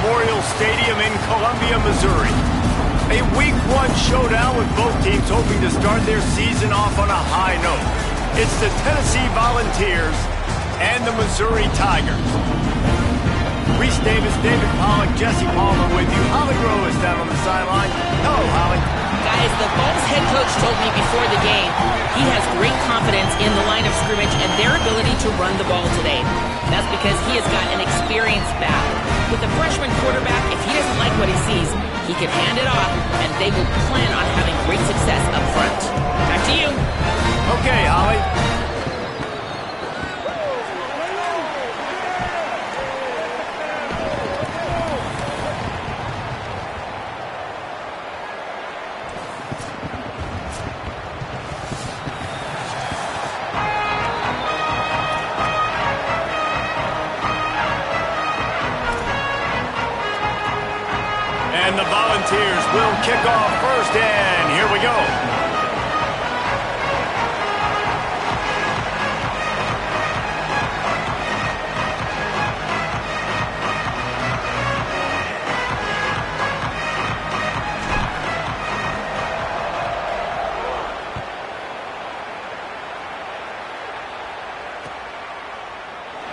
Memorial Stadium in Columbia, Missouri. A Week 1 showdown with both teams hoping to start their season off on a high note. It's the Tennessee Volunteers and the Missouri Tigers. Reese Davis, David Pollack, Jesse Palmer with you. Holly Rowe is down on the sideline. Hello, Holly. Guys, the Vols head coach told me before the game he has great confidence in the line of scrimmage and their ability to run the ball today. That's because he has got an experienced back. With a freshman quarterback, if he doesn't like what he sees, he can hand it off, and they will plan on having great success up front. Back to you. Okay, Holly. And the Volunteers will kick off first, and here we go.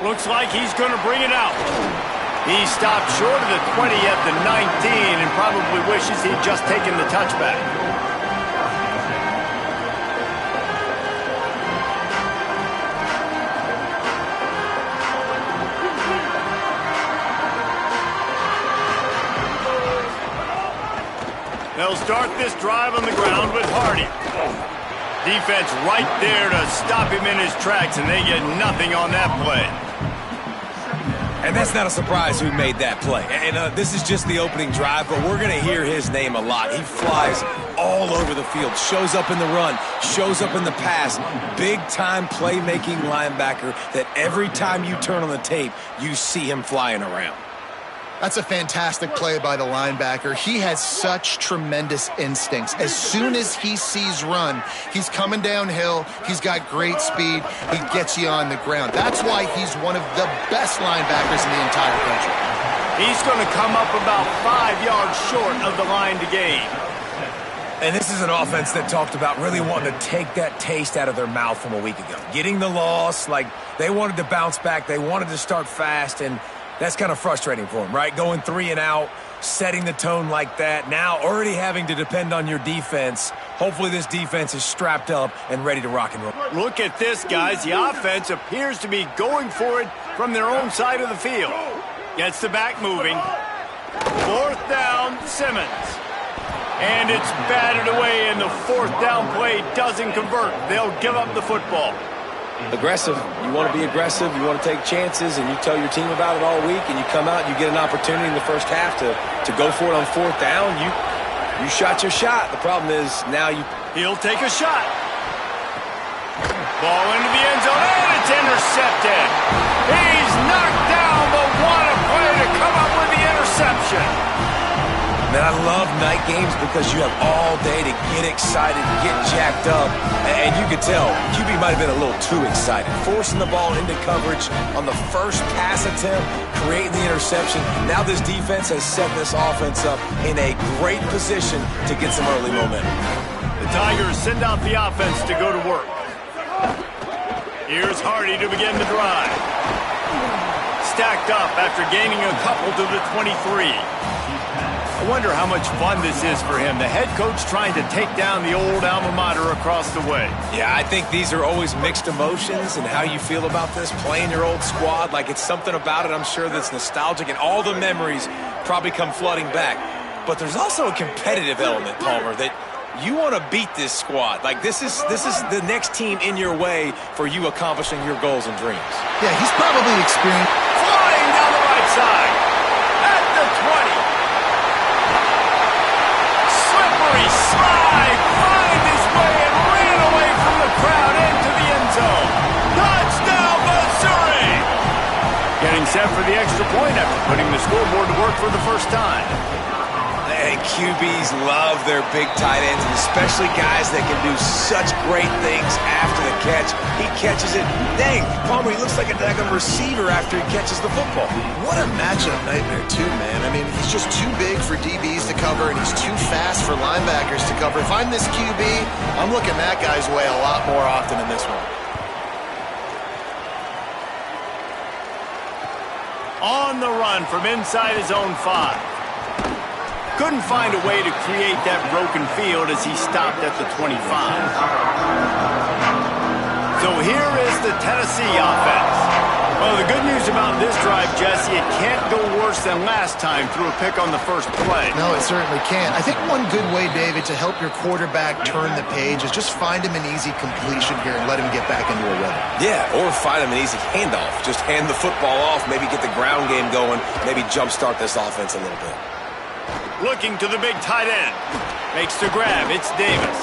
Looks like he's going to bring it out. He stopped short of the 20 at the 19 and probably wishes he'd just taken the touchback. They'll start this drive on the ground with Hardy. Defense right there to stop him in his tracks, and they get nothing on that play. And that's not a surprise who made that play. And this is just the opening drive, but we're going to hear his name a lot. He flies all over the field, shows up in the run, shows up in the pass. Big-time playmaking linebacker that every time you turn on the tape, you see him flying around. That's a fantastic play by the linebacker. He has such tremendous instincts. As soon as he sees run, he's coming downhill. He's got great speed. He gets you on the ground. That's why he's one of the best linebackers in the entire country. He's going to come up about 5 yards short of the line to gain. And this is an offense that talked about really wanting to take that taste out of their mouth from a week ago. Getting the loss, like they wanted to bounce back. They wanted to start fast, and that's kind of frustrating for him, right? Going 3 and out, setting the tone like that. Now already having to depend on your defense. Hopefully this defense is strapped up and ready to rock and roll. Look at this, guys. The offense appears to be going for it from their own side of the field. Gets the back moving. 4th down, Simmons. And it's batted away, and the 4th down play doesn't convert. They'll give up the football. Aggressive. You want to be aggressive. You want to take chances, and you tell your team about it all week, and you come out and you get an opportunity in the first half to go for it on 4th down. You shot your shot. The problem is now He'll take a shot. Ball into the end zone, and it's intercepted. He's knocked down, but what a play to come up with the interception. Man, I love night games because you have all day to get excited, get jacked up, and you could tell QB might have been a little too excited. Forcing the ball into coverage on the first pass attempt, creating the interception. Now this defense has set this offense up in a great position to get some early momentum. The Tigers send out the offense to go to work. Here's Hardy to begin the drive. Stacked up after gaining a couple to the 23. I wonder how much fun this is for him. The head coach trying to take down the old alma mater across the way. Yeah, I think these are always mixed emotions and how you feel about this, playing your old squad. Like, it's something about it, I'm sure, that's nostalgic, and all the memories probably come flooding back. But there's also a competitive element, Palmer, that you want to beat this squad. Like, this is the next team in your way for you accomplishing your goals and dreams. Yeah, he's probably experienced. Flying down the right side at the 20. Slide, find his way and ran away from the crowd into the end zone. Touchdown, Missouri! Getting set for the extra point after putting the scoreboard to work for the first time. Hey, QBs love their big tight ends, and especially guys that can do such great things after the catch. He catches it. Dang, Palmer, he looks like a daggone receiver after he catches the football. What a matchup nightmare, too, man. I mean, he's just too big for DBs to cover, and he's too fast for linebackers to cover. If I'm this QB, I'm looking that guy's way a lot more often in this one. On the run from inside his own 5. Couldn't find a way to create that broken field as he stopped at the 25. So here is the Tennessee offense. Well, the good news about this drive, Jesse, it can't go worse than last time through a pick on the first play. No, it certainly can't. I think one good way, David, to help your quarterback turn the page is just find him an easy completion here and let him get back into a rhythm. Yeah, or find him an easy handoff. Just hand the football off, maybe get the ground game going, maybe jumpstart this offense a little bit. Looking to the big tight end. Makes the grab. It's Davis.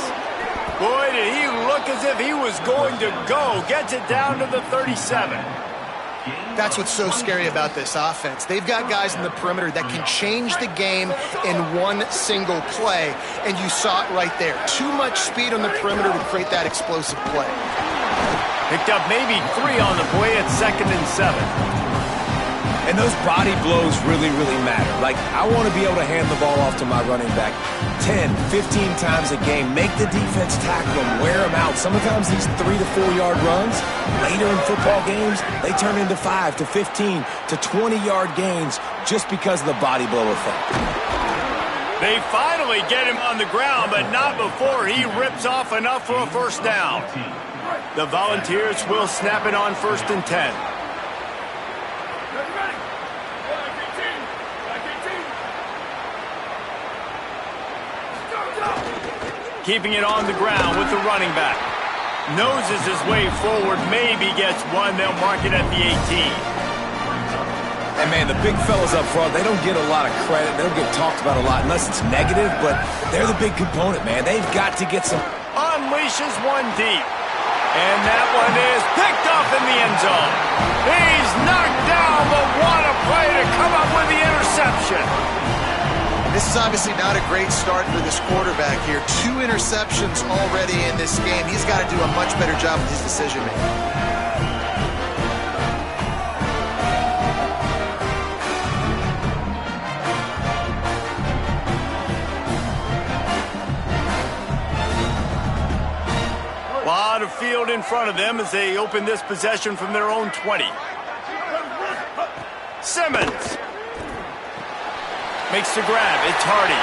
Boy, did he look as if he was going to go. Gets it down to the 37. That's what's so scary about this offense. They've got guys in the perimeter that can change the game in one single play, and you saw it right there. Too much speed on the perimeter to create that explosive play. Picked up maybe 3 on the play at 2nd and 7. And those body blows really, really matter. Like, I want to be able to hand the ball off to my running back 10, 15 times a game. Make the defense tackle them, wear them out. Sometimes these 3 to 4 yard runs, later in football games, they turn into 5 to 15 to 20-yard gains just because of the body blow effect. They finally get him on the ground, but not before he rips off enough for a first down. The Volunteers will snap it on 1st and 10. Keeping it on the ground with the running back. Noses his way forward, maybe gets 1. They'll mark it at the 18. And, man, the big fellas up front, they don't get a lot of credit. They don't get talked about a lot unless it's negative, but they're the big component, man. They've got to get some. Unleashes 1 deep. And that one is picked off in the end zone. He's knocked down, but what a play to come up with the interception. This is obviously not a great start for this quarterback here. 2 interceptions already in this game. He's got to do a much better job with his decision-making. A lot of field in front of them as they open this possession from their own 20. Simmons. Makes the grab. It's Hardy.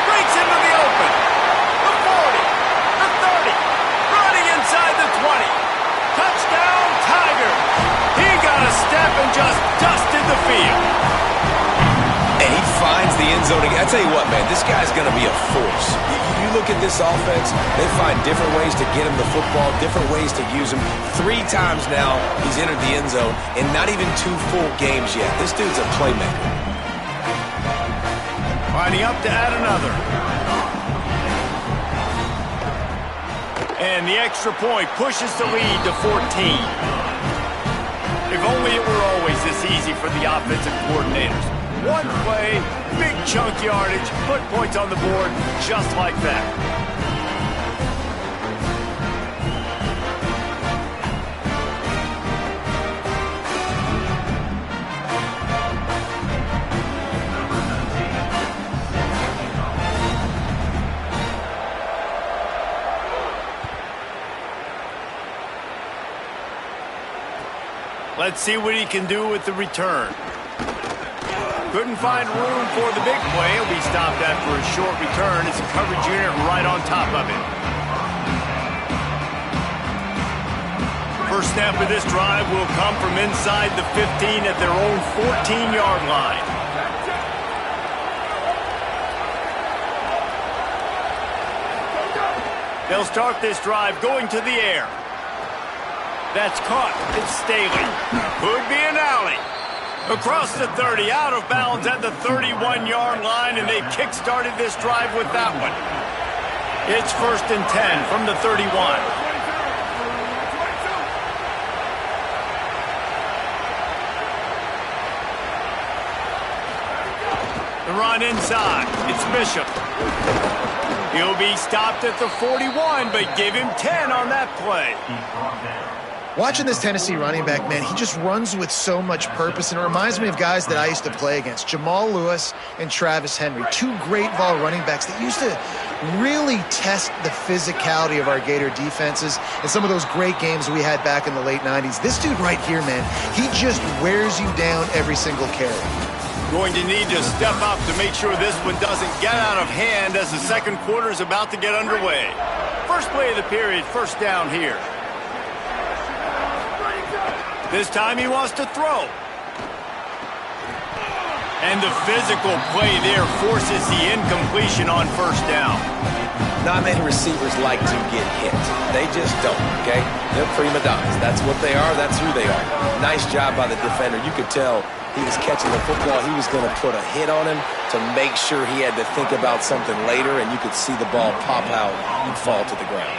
Breaks into the open. The 40. The 30. Running inside the 20. Touchdown, Tiger. He got a step and just dusted the field. And he finds the end zone again. I tell you what, man, this guy's going to be a force. You look at this offense, they find different ways to get him the football, different ways to use him. 3 times now he's entered the end zone, and not even 2 full games yet. This dude's a playmaker. Lining up to add another. And the extra point pushes the lead to 14. If only it were always this easy for the offensive coordinators. 1 play, big chunk yardage, put points on the board just like that. Let's see what he can do with the return. Couldn't find room for the big play. He'll be stopped after a short return. It's a coverage unit right on top of it. First snap of this drive will come from inside the 15 at their own 14-yard line. They'll start this drive going to the air. That's caught. It's Staley. Could be an alley. Across the 30, out of bounds at the 31-yard line, and they kick-started this drive with that one. It's 1st and 10 from the 31. The run inside. It's Bishop. He'll be stopped at the 41, but give him 10 on that play. Watching this Tennessee running back, man, he just runs with so much purpose, and it reminds me of guys that I used to play against, Jamal Lewis and Travis Henry, two great ball running backs that used to really test the physicality of our Gator defenses and some of those great games we had back in the late 90s. This dude right here, man, he just wears you down every single carry. Going to need to step up to make sure this one doesn't get out of hand as the second quarter is about to get underway. First play of the period, first down here. This time he wants to throw. And the physical play there forces the incompletion on first down. Not many receivers like to get hit. They just don't, okay? They're prima donnas. That's what they are. That's who they are. Nice job by the defender. You could tell he was catching the football. He was going to put a hit on him to make sure he had to think about something later, and you could see the ball pop out and fall to the ground.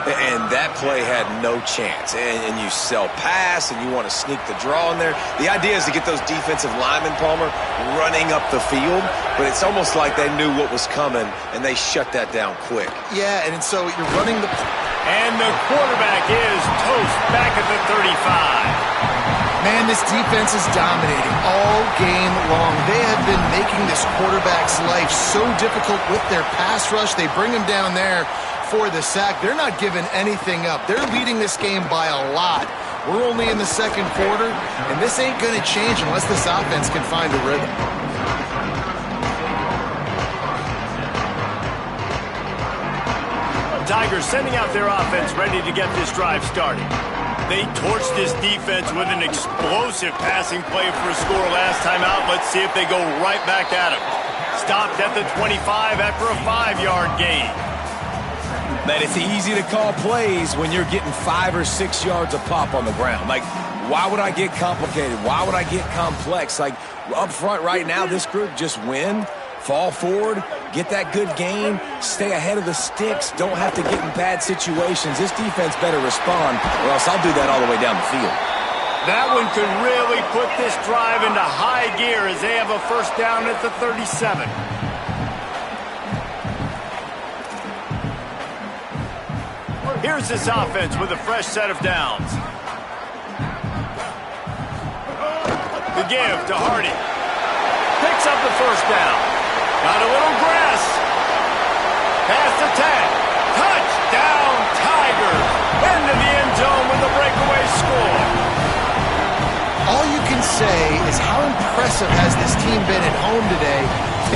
And that play had no chance. And you sell pass, and you want to sneak the draw in there. The idea is to get those defensive linemen, Palmer, running up the field. But it's almost like they knew what was coming, and they shut that down quick. Yeah, and so you're running the... And the quarterback is toast back at the 35. Man, this defense is dominating all game long. They have been making this quarterback's life so difficult with their pass rush. They bring him down there for the sack. They're not giving anything up. They're leading this game by a lot. We're only in the second quarter, and this ain't going to change unless this offense can find a rhythm. Tigers sending out their offense ready to get this drive started. They torched this defense with an explosive passing play for a score last time out. Let's see if they go right back at him. Stopped at the 25 after a 5-yard gain. Man, it's easy to call plays when you're getting 5 or 6 yards of pop on the ground. Like, why would I get complicated? Why would I get complex? Like, up front right now, this group just win, fall forward, get that good gain, stay ahead of the sticks, don't have to get in bad situations. This defense better respond, or else I'll do that all the way down the field. That one could really put this drive into high gear as they have a first down at the 37. Here's this offense with a fresh set of downs. The give to Hardy. Picks up the first down. Got a little grass. Pass to 10. Touchdown, Tigers. Into the end zone with a breakaway score. All you can say is how impressive has this team been at home today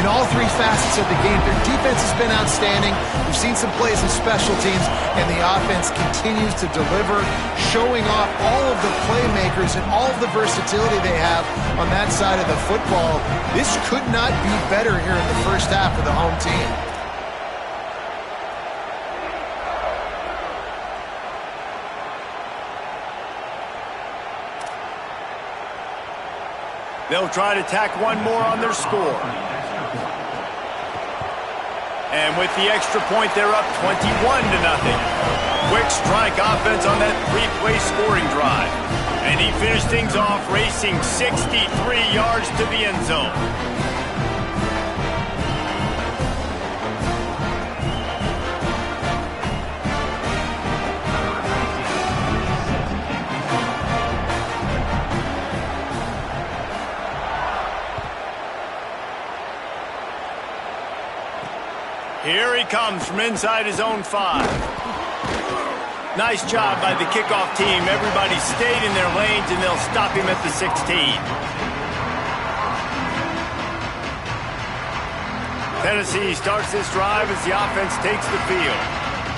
in all three facets of the game. Their defense has been outstanding. We've seen some plays in special teams, and the offense continues to deliver, showing off all of the playmakers and all of the versatility they have on that side of the football. This could not be better here in the first half for the home team. They'll try to tack one more on their score. And with the extra point, they're up 21-0. Quick strike offense on that three-play scoring drive. And he finished things off racing 63 yards to the end zone. Here he comes from inside his own 5. Nice job by the kickoff team. Everybody stayed in their lanes, and they'll stop him at the 16. Tennessee starts this drive as the offense takes the field.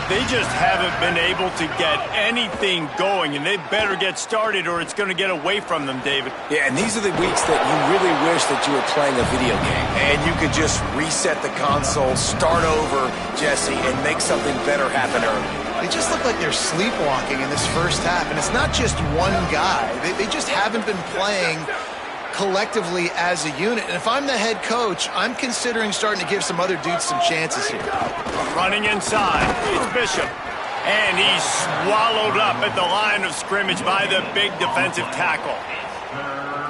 They just haven't been able to get anything going, and they better get started or it's going to get away from them, David. Yeah, and these are the weeks that you really wish that you were playing a video game and you could just reset the console, start over, Jesse, and make something better happen early. They just look like they're sleepwalking in this first half, and it's not just one guy. They just haven't been playing collectively as a unit. And if I'm the head coach, I'm considering starting to give some other dudes some chances here. Running inside, it's Bishop. And he's swallowed up at the line of scrimmage by the big defensive tackle.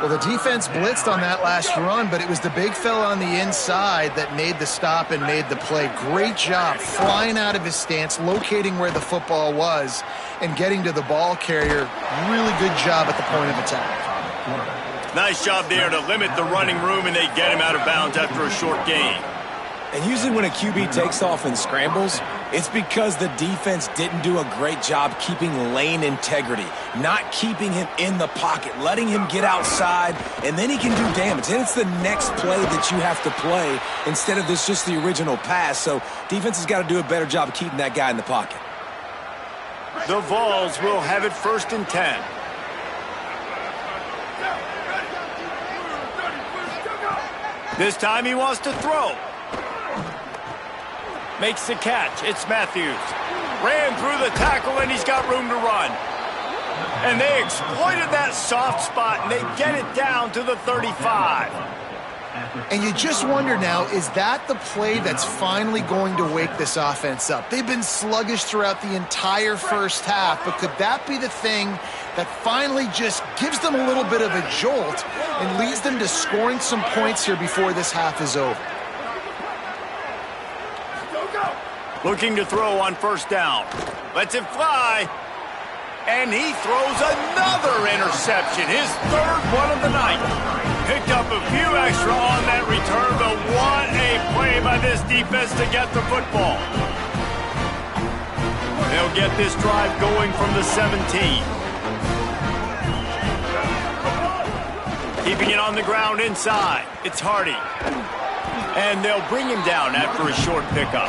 Well, the defense blitzed on that last run, but it was the big fella on the inside that made the stop and made the play. Great job flying out of his stance, locating where the football was, and getting to the ball carrier. Really good job at the point of attack. Nice job there to limit the running room, and they get him out of bounds after a short gain. And usually when a QB takes off and scrambles, it's because the defense didn't do a great job keeping lane integrity, not keeping him in the pocket, letting him get outside, and then he can do damage. And it's the next play that you have to play instead of this just the original pass. So defense has got to do a better job of keeping that guy in the pocket. The Vols will have it 1st and 10. This time he wants to throw. Makes the catch. It's Matthews. Ran through the tackle, and he's got room to run. And they exploited that soft spot, and they get it down to the 35. And you just wonder now, is that the play that's finally going to wake this offense up? They've been sluggish throughout the entire first half, but could that be the thing that finally just gives them a little bit of a jolt and leads them to scoring some points here before this half is over? Looking to throw on 1st down. Lets it fly. And he throws another interception. His 3rd one of the night. Picked up a few extra on that return, but what a play by this defense to get the football. They'll get this drive going from the 17. Keeping it on the ground inside. It's Hardy. And they'll bring him down after a short pickup.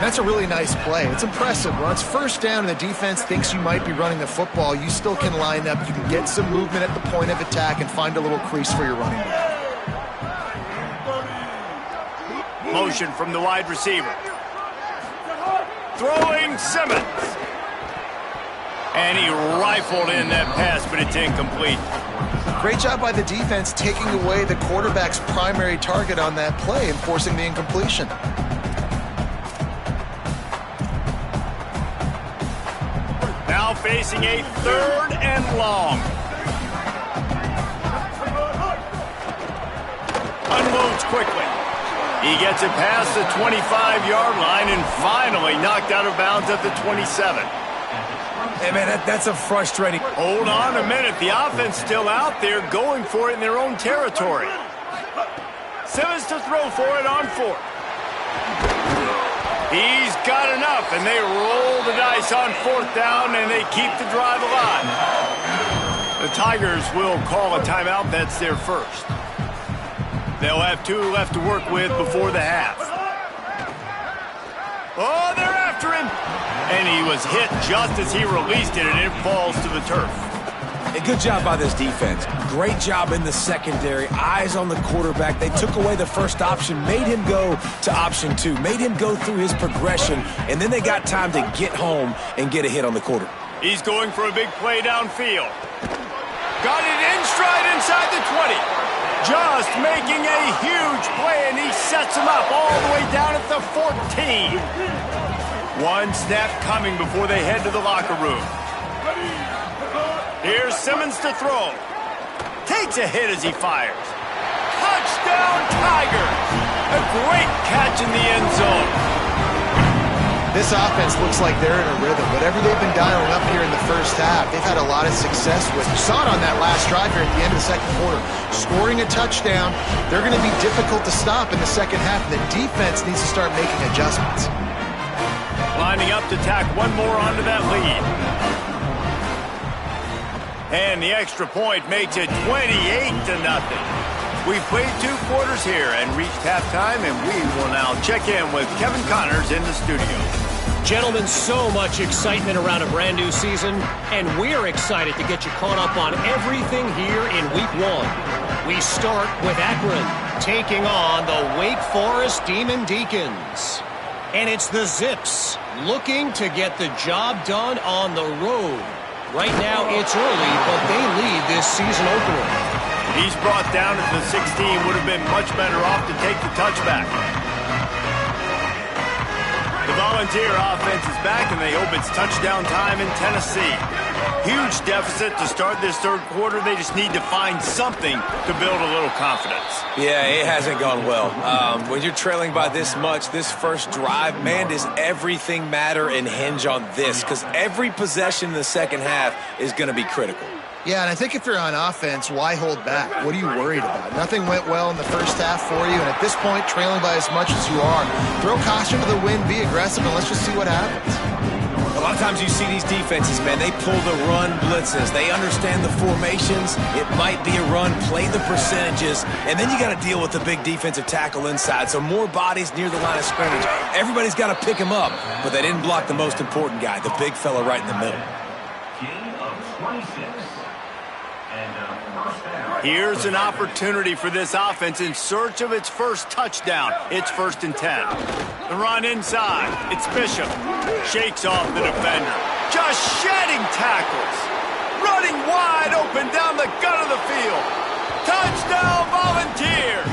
That's a really nice play. It's impressive. When it's 1st down and the defense thinks you might be running the football, you still can line up. You can get some movement at the point of attack and find a little crease for your running back. Motion from the wide receiver. Throwing Simmons. And he rifled in that pass, but it's incomplete. Great job by the defense taking away the quarterback's primary target on that play and forcing the incompletion. Now facing a 3rd and long. Unloads quickly. He gets it past the 25-yard line and finally knocked out of bounds at the 27. Hey, man, that's a frustrating... Hold on a minute. The offense still out there going for it in their own territory. Simmons to throw for it on 4th. He's got enough, and they roll the dice on 4th down, and they keep the drive alive. The Tigers will call a timeout. That's their 1st. They'll have 2 left to work with before the half. Oh, they're after him. And he was hit just as he released it, and it falls to the turf. A good job by this defense. Great job in the secondary. Eyes on the quarterback. They took away the first option, made him go to option 2, made him go through his progression, and then they got time to get home and get a hit on the quarter. He's going for a big play downfield. Got it in stride inside the 20. Just making a huge play, and he sets him up all the way down at the 14. One snap coming before they head to the locker room. Here's Simmons to throw. Takes a hit as he fires. Touchdown, Tigers! A great catch in the end zone. This offense looks like they're in a rhythm. Whatever they've been dialing up here in the first half, they've had a lot of success with. You saw it on that last drive here at the end of the 2nd quarter. Scoring a touchdown, they're going to be difficult to stop in the 2nd half. The defense needs to start making adjustments. Lining up to tack one more onto that lead. And the extra point makes it 28-0. We've played 2 quarters here and reached halftime, and we will now check in with Kevin Connors in the studio. Gentlemen, so much excitement around a brand new season, and we're excited to get you caught up on everything here in Week 1. We start with Akron, taking on the Wake Forest Demon Deacons. And it's the Zips, looking to get the job done on the road. Right now, it's early, but they lead this season opener. He's brought down at the 16, would have been much better off to take the touchback. The Volunteer offense is back, and they hope it's touchdown time in Tennessee. Huge deficit to start this third quarter. They just need to find something to build a little confidence. Yeah, it hasn't gone well. When you're trailing by this much, this first drive, man, does everything matter and hinge on this? Because every possession in the second half is going to be critical. Yeah, and I think if you're on offense, why hold back? What are you worried about? Nothing went well in the first half for you, and at this point, trailing by as much as you are, throw caution to the wind, be aggressive, and let's just see what happens. A lot of times you see these defenses, man, they pull the run blitzes. They understand the formations. It might be a run, play the percentages, and then you got to deal with the big defensive tackle inside. So more bodies near the line of scrimmage. Everybody's got to pick him up, but they didn't block the most important guy, the big fella right in the middle. Gain of 26. Here's an opportunity for this offense in search of its first touchdown. It's 1st and 10. The run inside. It's Bishop. Shakes off the defender. Just shedding tackles. Running wide open down the gut of the field. Touchdown Volunteers.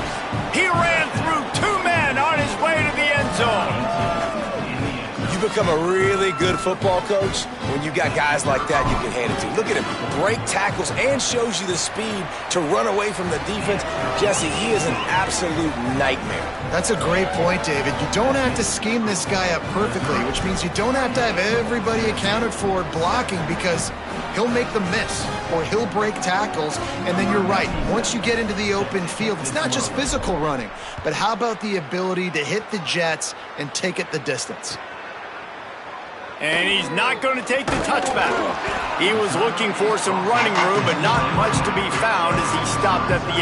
He ran through 2 men on his way to the end zone. You become a really good football coach when you got guys like that you can hand it to. Look at him, break tackles and shows you the speed to run away from the defense. Jesse, he is an absolute nightmare. That's a great point, David. You don't have to scheme this guy up perfectly, which means you don't have to have everybody accounted for blocking, because he'll make them miss or he'll break tackles. And then you're right, once you get into the open field, it's not just physical running, but how about the ability to hit the jets and take it the distance? And he's not going to take the touchback. He was looking for some running room, but not much to be found as he stopped at the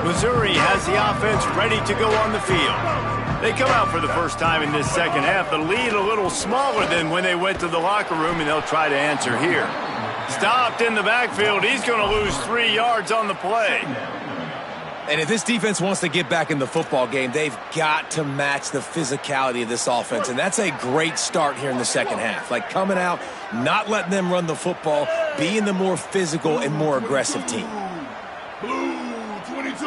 18. Missouri has the offense ready to go on the field. They come out for the first time in this second half. The lead a little smaller than when they went to the locker room, and they'll try to answer here. Stopped in the backfield. He's going to lose 3 yards on the play. And if this defense wants to get back in the football game, they've got to match the physicality of this offense. And that's a great start here in the second half. Like coming out, not letting them run the football, being the more physical and more aggressive team. Blue 22.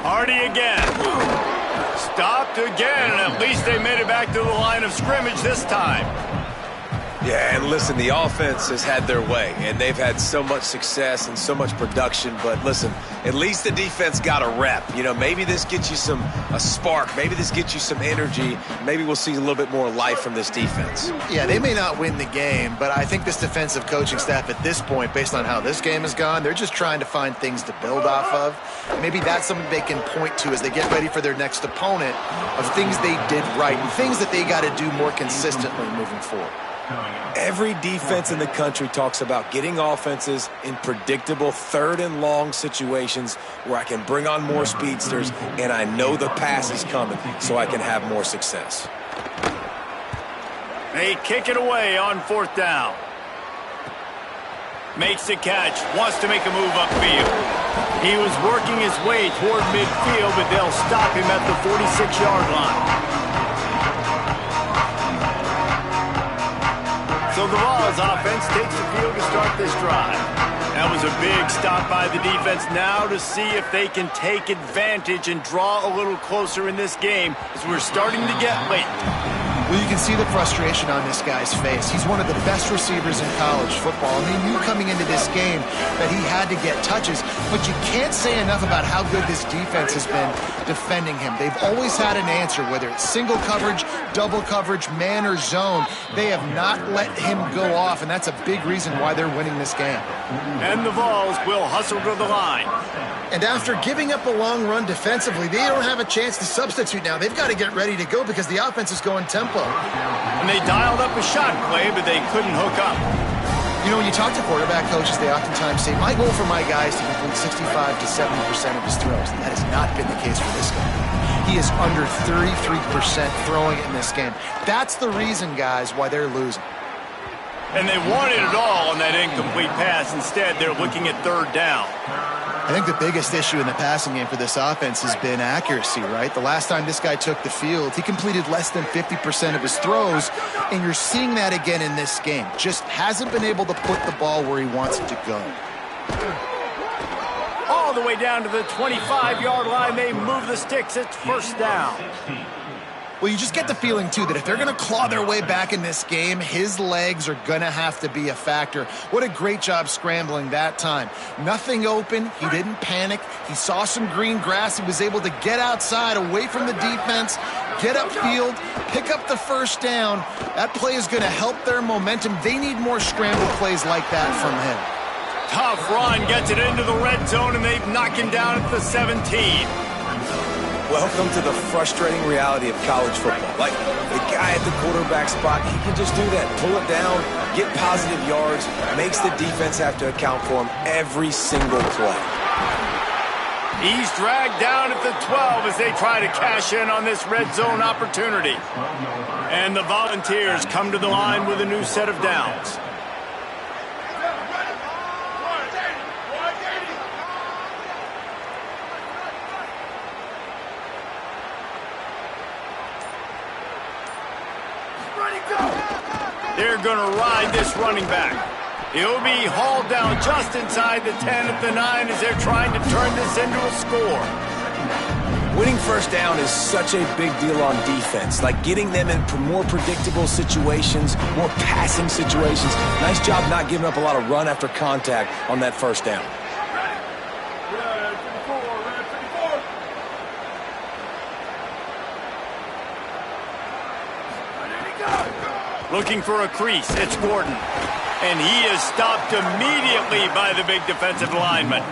Hardy again. Stopped again, and at least they made it back to the line of scrimmage this time. Yeah, and listen, the offense has had their way, and they've had so much success and so much production. But listen, at least the defense got a rep. You know, maybe this gets you a spark. Maybe this gets you some energy. Maybe we'll see a little bit more life from this defense. Yeah, they may not win the game, but I think this defensive coaching staff at this point, based on how this game has gone, they're just trying to find things to build off of. Maybe that's something they can point to as they get ready for their next opponent, of things they did right and things that they got to do more consistently moving forward. Every defense in the country talks about getting offenses in predictable 3rd and long situations where I can bring on more speedsters and I know the pass is coming so I can have more success. They kick it away on 4th down. Makes the catch, wants to make a move upfield. He was working his way toward midfield, but they'll stop him at the 46-yard line. So the Vols offense takes the field to start this drive. That was a big stop by the defense now to see if they can take advantage and draw a little closer in this game as we're starting to get late. Well, you can see the frustration on this guy's face. He's one of the best receivers in college football. I mean, you coming into this game that he had to get touches, but you can't say enough about how good this defense has been defending him. They've always had an answer, whether it's single coverage, double coverage, man or zone. They have not let him go off, and that's a big reason why they're winning this game. And the Vols will hustle to the line. And after giving up a long run defensively, they don't have a chance to substitute now. They've got to get ready to go because the offense is going tempo. And they dialed up a shot play, but they couldn't hook up. You know, when you talk to quarterback coaches, they oftentimes say, my goal for my guy is to complete 65 to 70% of his throws. And that has not been the case for this guy. He is under 33% throwing it in this game. That's the reason, guys, why they're losing. And they wanted it all on that incomplete pass. Instead, they're looking at 3rd down. I think the biggest issue in the passing game for this offense has been accuracy, right? The last time this guy took the field, he completed less than 50% of his throws, and you're seeing that again in this game. Just hasn't been able to put the ball where he wants it to go. All all the way down to the 25-yard line. They move the sticks. It's first down. Well, you just get the feeling, too, that if they're going to claw their way back in this game, his legs are going to have to be a factor. What a great job scrambling that time. Nothing open. He didn't panic. He saw some green grass. He was able to get outside, away from the defense, get upfield, pick up the first down. That play is going to help their momentum. They need more scramble plays like that from him. Tough run, gets it into the red zone, and they've knocked him down at the 17. Welcome to the frustrating reality of college football. Like, the guy at the quarterback spot, he can just do that. Pull it down, get positive yards, makes the defense have to account for him every single play. He's dragged down at the 12 as they try to cash in on this red zone opportunity. And the Volunteers come to the line with a new set of downs. They're going to ride this running back. He'll be hauled down just inside the 10 at the 9 as they're trying to turn this into a score. Winning first down is such a big deal on defense, like getting them in more predictable situations, more passing situations. Nice job not giving up a lot of run after contact on that first down. Looking for a crease, it's Gordon. And he is stopped immediately by the big defensive lineman.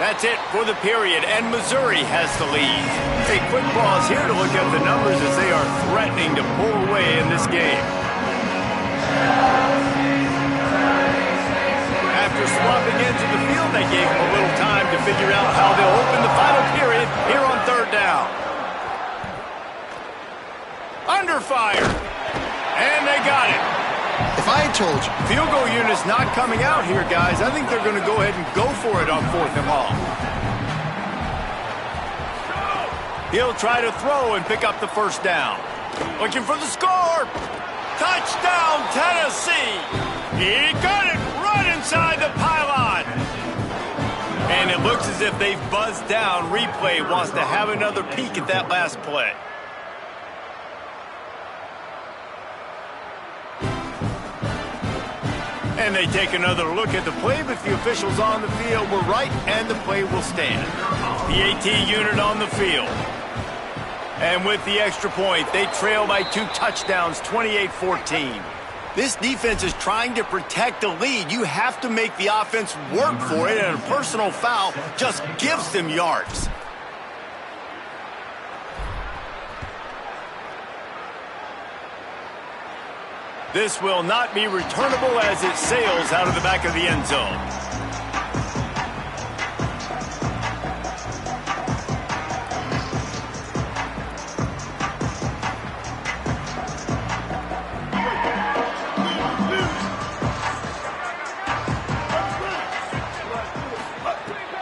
That's it for the period, and Missouri has the lead. A quick pause here to look at the numbers as they are threatening to pull away in this game. After swapping into the field, they gave them a little time to figure out how they'll open the final period here on third down. Under fire. And they got it. If I had told you. Field goal unit's not coming out here, guys. I think they're going to go ahead and go for it on 4th and long. He'll try to throw and pick up the first down. Looking for the score. Touchdown, Tennessee. He got it right inside the pylon. And it looks as if they've buzzed down. Replay wants to have another peek at that last play. And they take another look at the play, but the officials on the field were right, and the play will stand. The AT unit on the field. And with the extra point, they trail by 2 touchdowns, 28-14. This defense is trying to protect the lead. You have to make the offense work for it, and a personal foul just gives them yards. This will not be returnable as it sails out of the back of the end zone.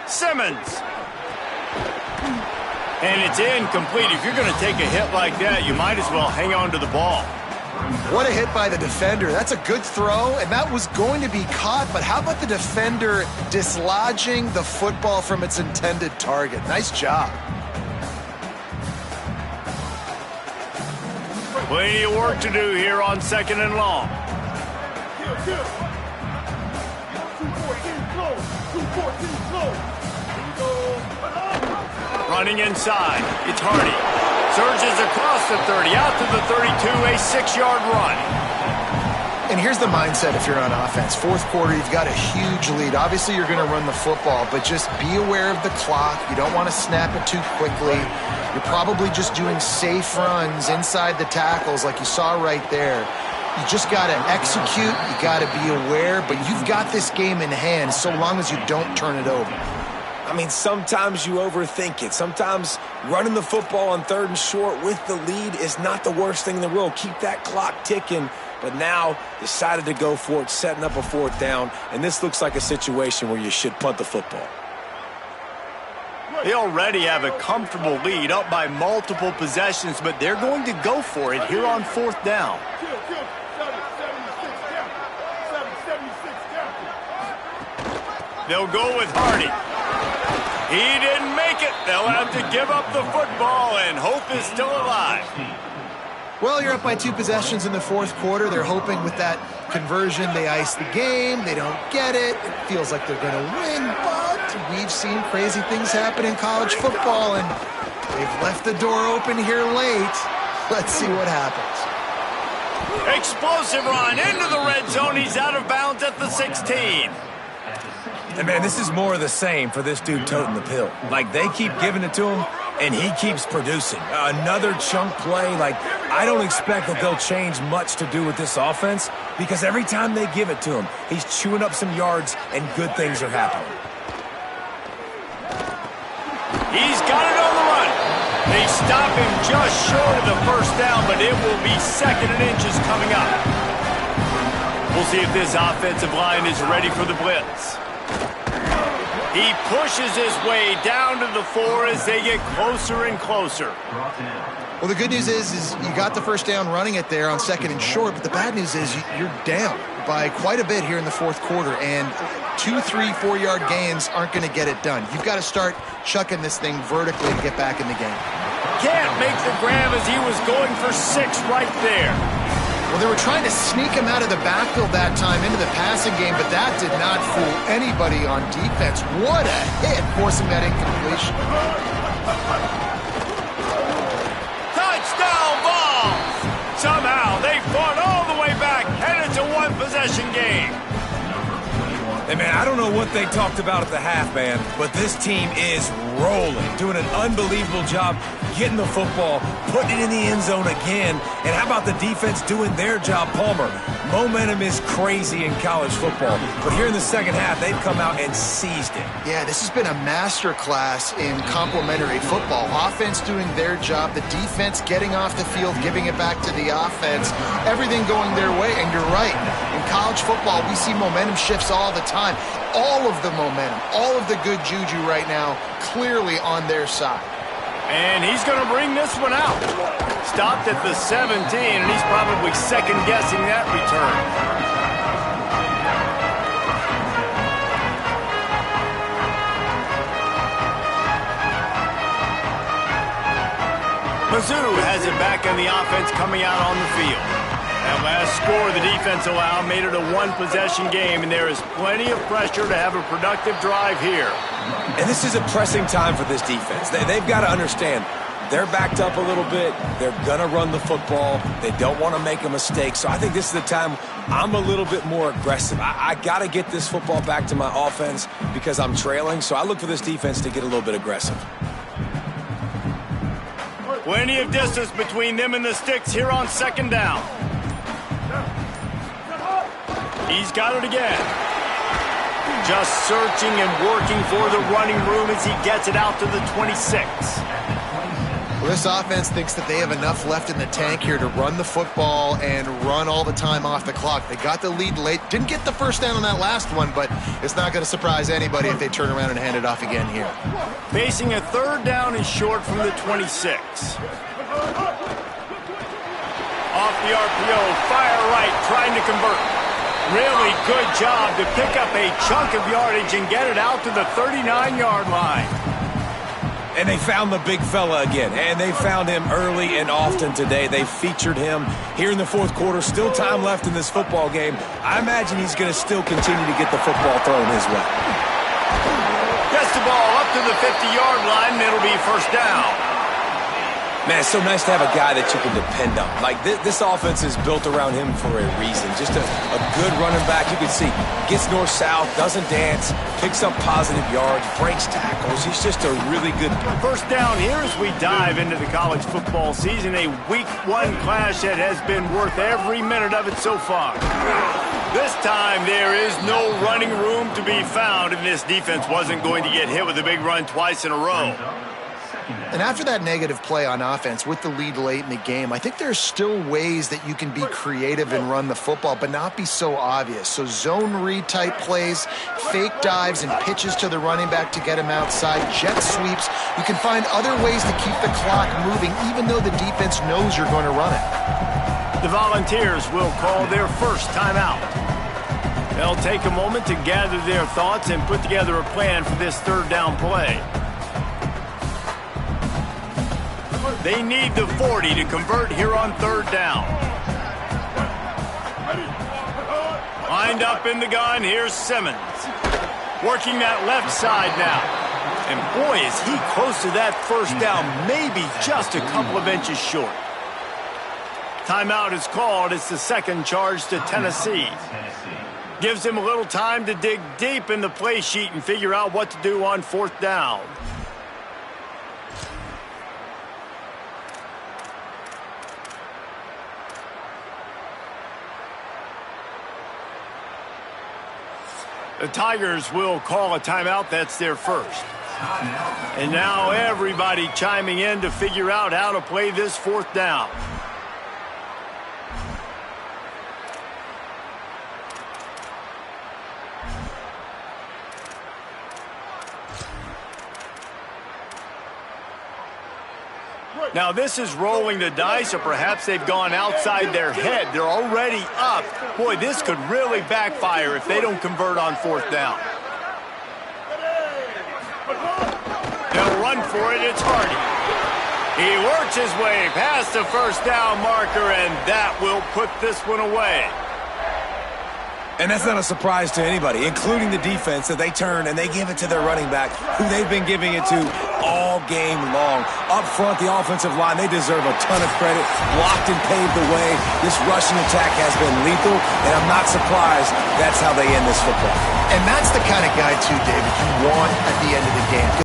Simmons. And it's incomplete. If you're going to take a hit like that, you might as well hang on to the ball. What a hit by the defender. That's a good throw, and that was going to be caught, but how about the defender dislodging the football from its intended target? Nice job. Plenty of work to do here on 2nd and long. Running inside, it's Hardy. Surges across the 30, out to the 32, a 6-yard run. And here's the mindset if you're on offense. 4th quarter, you've got a huge lead. Obviously, you're going to run the football, but just be aware of the clock. You don't want to snap it too quickly. You're probably just doing safe runs inside the tackles like you saw right there. You just got to execute. You got to be aware, but you've got this game in hand so long as you don't turn it over. I mean, sometimes you overthink it. Sometimes running the football on 3rd and short with the lead is not the worst thing in the world. Keep that clock ticking. But now decided to go for it, setting up a 4th down. And this looks like a situation where you should punt the football. They already have a comfortable lead, up by multiple possessions, but they're going to go for it here on 4th down. They'll go with Hardy. He didn't make it. They'll have to give up the football, and hope is still alive. Well, you're up by 2 possessions in the fourth quarter. They're hoping with that conversion they ice the game. They don't get it. It feels like they're going to win, but we've seen crazy things happen in college football, and they've left the door open here late. Let's see what happens. Explosive run into the red zone. He's out of bounds at the 16. And, man, this is more of the same for this dude toting the pill. Like, they keep giving it to him, and he keeps producing. Another chunk play. Like, I don't expect that they'll change much to do with this offense because every time they give it to him, he's chewing up some yards, and good things are happening. He's got it on the run. They stop him just short of the first down, but it will be 2nd and inches coming up. We'll see if this offensive line is ready for the blitz. He pushes his way down to the 4 as they get closer and closer. Well, the good news is you got the first down running it there on 2nd and short, but the bad news is you're down by quite a bit here in the fourth quarter, and 2, 3, 4-yard gains aren't going to get it done. You've got to start chucking this thing vertically to get back in the game. Can't make the grab as he was going for 6 right there. Well, they were trying to sneak him out of the backfield that time into the passing game, but that did not fool anybody on defense. What a hit, forcing that incompletion. Touchdown ball! Somehow they fought all the way back, and it's a 1-possession game. Hey, man, I don't know what they talked about at the half, man, but this team is rolling, doing an unbelievable job getting the football, putting it in the end zone again, and how about the defense doing their job, Palmer? Momentum is crazy in college football, but here in the second half, they've come out and seized it. Yeah, this has been a master class in complementary football. Offense doing their job, the defense getting off the field, giving it back to the offense, everything going their way, and you're right. In college football, we see momentum shifts all the time. All of the momentum, all of the good juju right now, clearly on their side. And he's going to bring this one out. Stopped at the 17, and he's probably second-guessing that return. Mizzou has it back on the offense coming out on the field. That last score the defense allowed made it a 1-possession game, and there is plenty of pressure to have a productive drive here. And this is a pressing time for this defense. They've got to understand they're backed up a little bit. They're going to run the football. They don't want to make a mistake. So I think this is the time I'm a little bit more aggressive. I got to get this football back to my offense because I'm trailing. So I look for this defense to get a little bit aggressive. Plenty of distance between them and the sticks here on 2nd down. He's got it again. Just searching and working for the running room as he gets it out to the 26. Well, this offense thinks that they have enough left in the tank here to run the football and run all the time off the clock. They got the lead late. Didn't get the first down on that last one, but it's not going to surprise anybody if they turn around and hand it off again here. Facing a 3rd down and short from the 26. Off the RPO, fire right, trying to convert. Really good job to pick up a chunk of yardage and get it out to the 39-yard line. And they found the big fella again, and they found him early and often today. They featured him here in the fourth quarter. Still time left in this football game. I imagine he's going to still continue to get the football thrown his way. Gets the ball up to the 50-yard line, and it'll be 1st down. Man, it's so nice to have a guy that you can depend on. Like, this offense is built around him for a reason. Just a good running back. You can see, gets north-south, doesn't dance, picks up positive yards, breaks tackles. He's just a really good... 1st down here as we dive into the college football season. A Week 1 clash that has been worth every minute of it so far. This time, there is no running room to be found, and this defense wasn't going to get hit with a big run twice in a row. And after that negative play on offense with the lead late in the game, I think there's still ways that you can be creative and run the football, but not be so obvious. So zone read type plays, fake dives and pitches to the running back to get him outside, jet sweeps. You can find other ways to keep the clock moving, even though the defense knows you're going to run it. The Volunteers will call their first timeout. They'll take a moment to gather their thoughts and put together a plan for this third down play. They need the 40 to convert here on third down. Lined up in the gun, here's Simmons. Working that left side now. And boy, is he close to that first down, maybe just a couple of inches short. Timeout is called. It's the second charge to Tennessee. Gives him a little time to dig deep in the play sheet and figure out what to do on fourth down. The Tigers will call a timeout. That's their first. And now everybody chiming in to figure out how to play this fourth down. Now this is rolling the dice, or perhaps they've gone outside their head. They're already up. Boy, this could really backfire if they don't convert on fourth down. They'll run for it. It's Hardy. He works his way past the first down marker, and that will put this one away. And that's not a surprise to anybody, including the defense, that they turn and they give it to their running back, who they've been giving it to all game long. Up front, the offensive line, they deserve a ton of credit. Blocked and paved the way. This rushing attack has been lethal, and I'm not surprised that's how they end this football. And that's the kind of guy, too, David, you want at the end of the game.